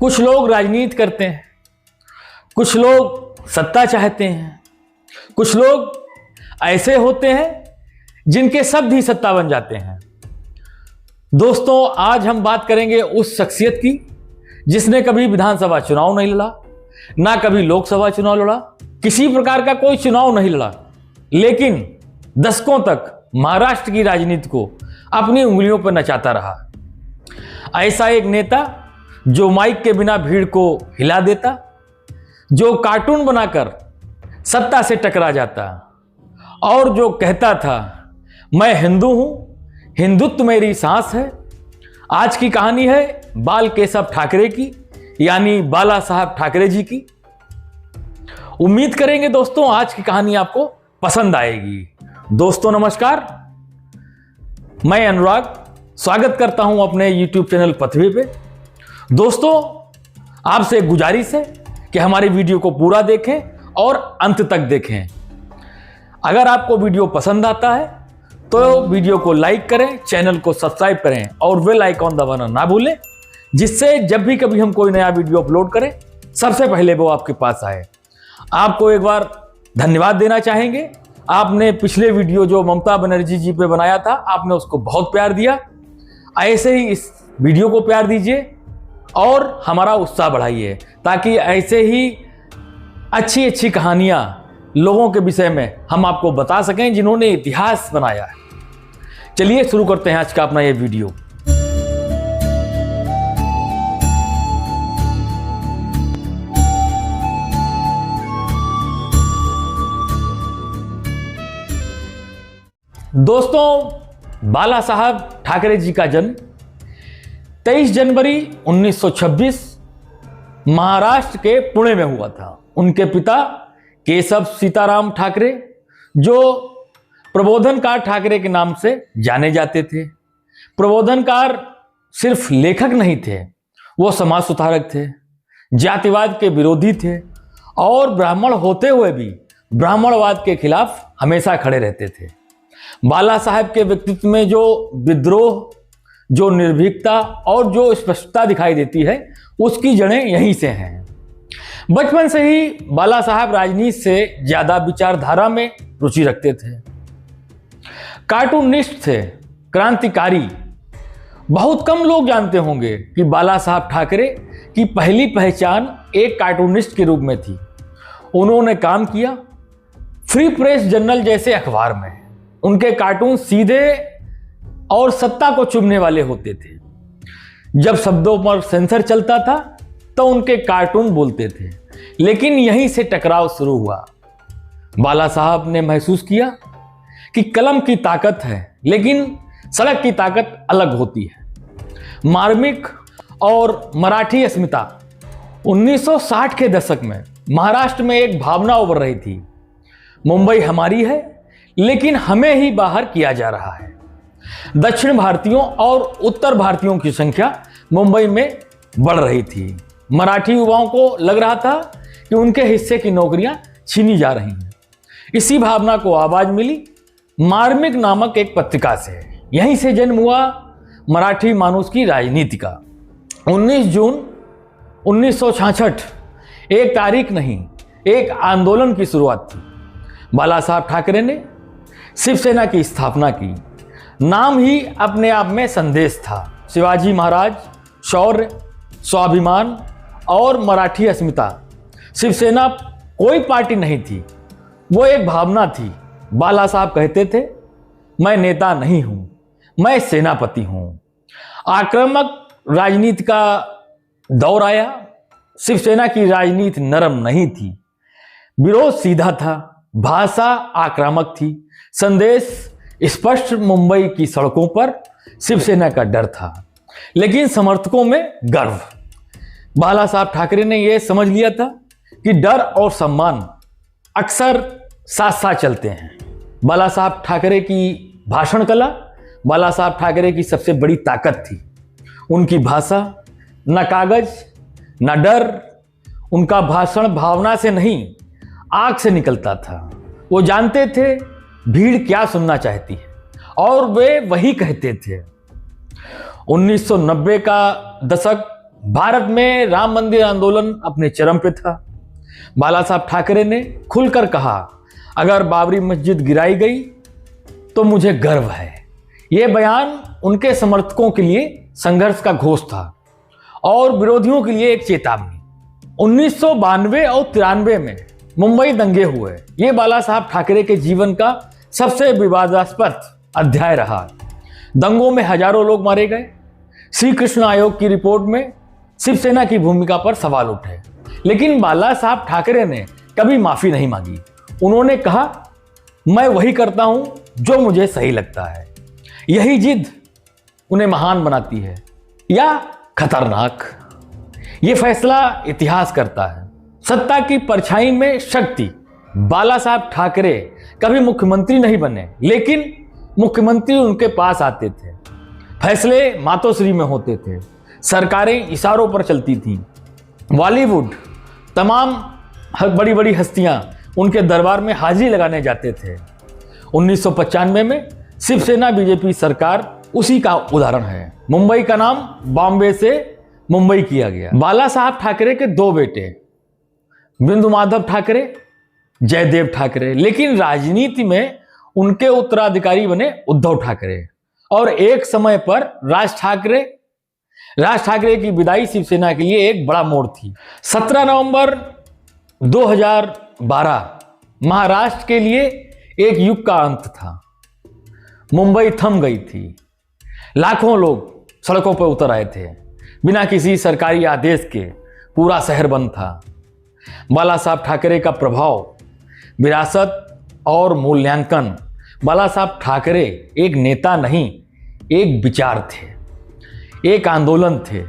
कुछ लोग राजनीति करते हैं, कुछ लोग सत्ता चाहते हैं, कुछ लोग ऐसे होते हैं जिनके शब्द ही सत्ता बन जाते हैं। दोस्तों, आज हम बात करेंगे उस शख्सियत की जिसने कभी विधानसभा चुनाव नहीं लड़ा, ना कभी लोकसभा चुनाव लड़ा, किसी प्रकार का कोई चुनाव नहीं लड़ा, लेकिन दशकों तक महाराष्ट्र की राजनीति को अपनी उंगलियों पर नचाता रहा। ऐसा एक नेता जो माइक के बिना भीड़ को हिला देता, जो कार्टून बनाकर सत्ता से टकरा जाता और जो कहता था मैं हिंदू हूं, हिंदुत्व मेरी सांस है। आज की कहानी है बाल केशव ठाकरे की, यानी बाला साहब ठाकरे जी की। उम्मीद करेंगे दोस्तों आज की कहानी आपको पसंद आएगी। दोस्तों नमस्कार, मैं अनुराग स्वागत करता हूं अपने YouTube चैनल पथवे पे। दोस्तों, आपसे एक गुजारिश है कि हमारी वीडियो को पूरा देखें और अंत तक देखें। अगर आपको वीडियो पसंद आता है तो वीडियो को लाइक करें, चैनल को सब्सक्राइब करें और बेल आइकॉन दबाना ना भूलें, जिससे जब भी कभी हम कोई नया वीडियो अपलोड करें सबसे पहले वो आपके पास आए। आपको एक बार धन्यवाद देना चाहेंगे। आपने पिछले वीडियो जो ममता बनर्जी जी पे बनाया था, आपने उसको बहुत प्यार दिया। ऐसे ही इस वीडियो को प्यार दीजिए और हमारा उत्साह बढ़ाइए, ताकि ऐसे ही अच्छी अच्छी कहानियां लोगों के विषय में हम आपको बता सकें जिन्होंने इतिहास बनाया है। चलिए शुरू करते हैं आज का अपना ये वीडियो। दोस्तों, बाला साहब ठाकरे जी का जन्म 23 जनवरी 1926 महाराष्ट्र के पुणे में हुआ था। उनके पिता केशव सीताराम ठाकरे, जो प्रबोधनकार ठाकरे के नाम से जाने जाते थे। प्रबोधनकार सिर्फ लेखक नहीं थे, वो समाज सुधारक थे, जातिवाद के विरोधी थे और ब्राह्मण होते हुए भी ब्राह्मणवाद के खिलाफ हमेशा खड़े रहते थे। बाला साहब के व्यक्तित्व में जो विद्रोह, जो निर्भीकता और जो स्पष्टता दिखाई देती है, उसकी जड़ें यहीं से हैं। बचपन से ही बाला साहब राजनीति से ज्यादा विचारधारा में रुचि रखते थे। कार्टूनिस्ट थे, क्रांतिकारी। बहुत कम लोग जानते होंगे कि बाला साहब ठाकरे की पहली पहचान एक कार्टूनिस्ट के रूप में थी। उन्होंने काम किया फ्री प्रेस जर्नल जैसे अखबार में। उनके कार्टून सीधे और सत्ता को चुभने वाले होते थे। जब शब्दों पर सेंसर चलता था तो उनके कार्टून बोलते थे, लेकिन यहीं से टकराव शुरू हुआ। बाला साहब ने महसूस किया कि कलम की ताकत है, लेकिन सड़क की ताकत अलग होती है। मार्मिक और मराठी अस्मिता 1960 के दशक में महाराष्ट्र में एक भावना उभर रही थी। मुंबई हमारी है, लेकिन हमें ही बाहर किया जा रहा है। दक्षिण भारतीयों और उत्तर भारतीयों की संख्या मुंबई में बढ़ रही थी। मराठी युवाओं को लग रहा था कि उनके हिस्से की नौकरियां छीनी जा रही हैं। इसी भावना को आवाज मिली मार्मिक नामक एक पत्रिका से। यहीं से जन्म हुआ मराठी मानुष की राजनीति का। 19 जून 1966 एक तारीख नहीं, एक आंदोलन की शुरुआत थी। बाला साहब ठाकरे ने शिवसेना की स्थापना की। नाम ही अपने आप में संदेश था। शिवाजी महाराज, शौर्य, स्वाभिमान और मराठी अस्मिता। शिवसेना कोई पार्टी नहीं थी, वो एक भावना थी। बाला साहब कहते थे मैं नेता नहीं हूं, मैं सेनापति हूं। आक्रामक राजनीति का दौर आया। शिवसेना की राजनीति नरम नहीं थी, विरोध सीधा था, भाषा आक्रामक थी, संदेश स्पष्ट। मुंबई की सड़कों पर शिवसेना का डर था, लेकिन समर्थकों में गर्व। बाला साहब ठाकरे ने यह समझ लिया था कि डर और सम्मान अक्सर साथ साथ चलते हैं। बाला साहब ठाकरे की भाषण कला बाला साहब ठाकरे की सबसे बड़ी ताकत थी। उनकी भाषा न कागज न डर, उनका भाषण भावना से नहीं आंख से निकलता था। वो जानते थे भीड़ क्या सुनना चाहती है और वे वही कहते थे। 1990 का दशक भारत में राम मंदिर आंदोलन अपने चरम पे था। बाला साहब ठाकरे ने खुलकर कहा, अगर बाबरी मस्जिद गिराई गई तो मुझे गर्व है। यह बयान उनके समर्थकों के लिए संघर्ष का घोष था और विरोधियों के लिए एक चेतावनी। 1992 और 93 में मुंबई दंगे हुए। ये बाला साहब ठाकरे के जीवन का सबसे विवादास्पद अध्याय रहा। दंगों में हजारों लोग मारे गए। श्री कृष्ण आयोग की रिपोर्ट में शिवसेना की भूमिका पर सवाल उठे, लेकिन बाला साहब ठाकरे ने कभी माफी नहीं मांगी। उन्होंने कहा, मैं वही करता हूं जो मुझे सही लगता है। यही जिद उन्हें महान बनाती है या खतरनाक, ये फैसला इतिहास करता है। सत्ता की परछाई में शक्ति। बाला साहब ठाकरे कभी मुख्यमंत्री नहीं बने, लेकिन मुख्यमंत्री उनके पास आते थे। फैसले मातोश्री में होते थे। सरकारें इशारों पर चलती थीं। बॉलीवुड, तमाम बड़ी बड़ी हस्तियां उनके दरबार में हाजिरी लगाने जाते थे। 1995 में शिवसेना बीजेपी सरकार उसी का उदाहरण है। मुंबई का नाम बॉम्बे से मुंबई किया गया। बाला साहब ठाकरे के दो बेटे, बिंदु माधव ठाकरे, जयदेव ठाकरे, लेकिन राजनीति में उनके उत्तराधिकारी बने उद्धव ठाकरे। और एक समय पर राज ठाकरे की विदाई शिवसेना के लिए एक बड़ा मोड़ थी। 17 नवंबर 2012 महाराष्ट्र के लिए एक युग का अंत था। मुंबई थम गई थी। लाखों लोग सड़कों पर उतर आए थे। बिना किसी सरकारी आदेश के पूरा शहर बंद था। बाला साहब ठाकरे का प्रभाव, विरासत और मूल्यांकन। बाला साहब ठाकरे एक नेता नहीं, एक विचार थे, एक आंदोलन थे।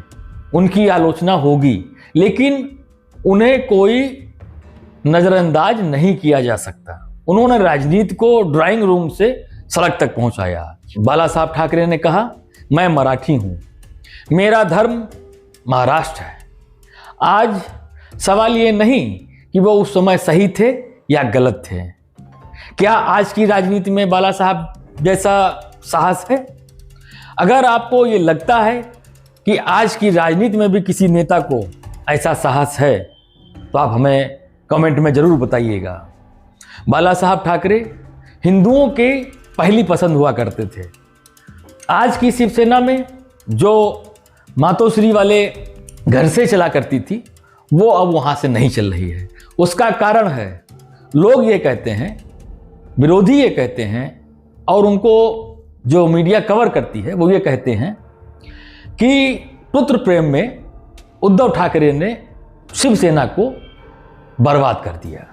उनकी आलोचना होगी, लेकिन उन्हें कोई नजरअंदाज नहीं किया जा सकता। उन्होंने राजनीति को ड्राइंग रूम से सड़क तक पहुंचाया। बाला साहब ठाकरे ने कहा, मैं मराठी हूं, मेरा धर्म महाराष्ट्र है। आज सवाल ये नहीं कि वो उस समय सही थे या गलत थे। क्या आज की राजनीति में बाला साहब जैसा साहस है? अगर आपको ये लगता है कि आज की राजनीति में भी किसी नेता को ऐसा साहस है, तो आप हमें कमेंट में जरूर बताइएगा। बाला साहब ठाकरे हिंदुओं के पहली पसंद हुआ करते थे। आज की शिवसेना में जो मातोश्री वाले घर से चला करती थी, वो अब वहाँ से नहीं चल रही है। उसका कारण है, लोग ये कहते हैं, विरोधी ये कहते हैं, और उनको जो मीडिया कवर करती है वो ये कहते हैं कि पुत्र प्रेम में उद्धव ठाकरे ने शिवसेना को बर्बाद कर दिया।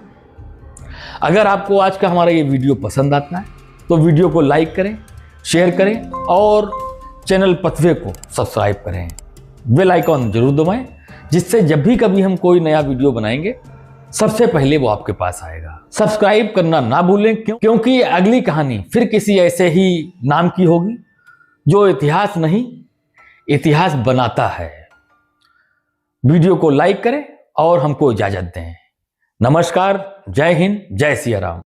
अगर आपको आज का हमारा ये वीडियो पसंद आता है तो वीडियो को लाइक करें, शेयर करें और चैनल पथवे को सब्सक्राइब करें। बेल आइकॉन जरूर दबाएं, जिससे जब भी कभी हम कोई नया वीडियो बनाएंगे सबसे पहले वो आपके पास आएगा। सब्सक्राइब करना ना भूलें, क्योंकि अगली कहानी फिर किसी ऐसे ही नाम की होगी जो इतिहास नहीं, इतिहास बनाता है। वीडियो को लाइक करें और हमको इजाजत दें। नमस्कार, जय हिंद, जय सिया राम।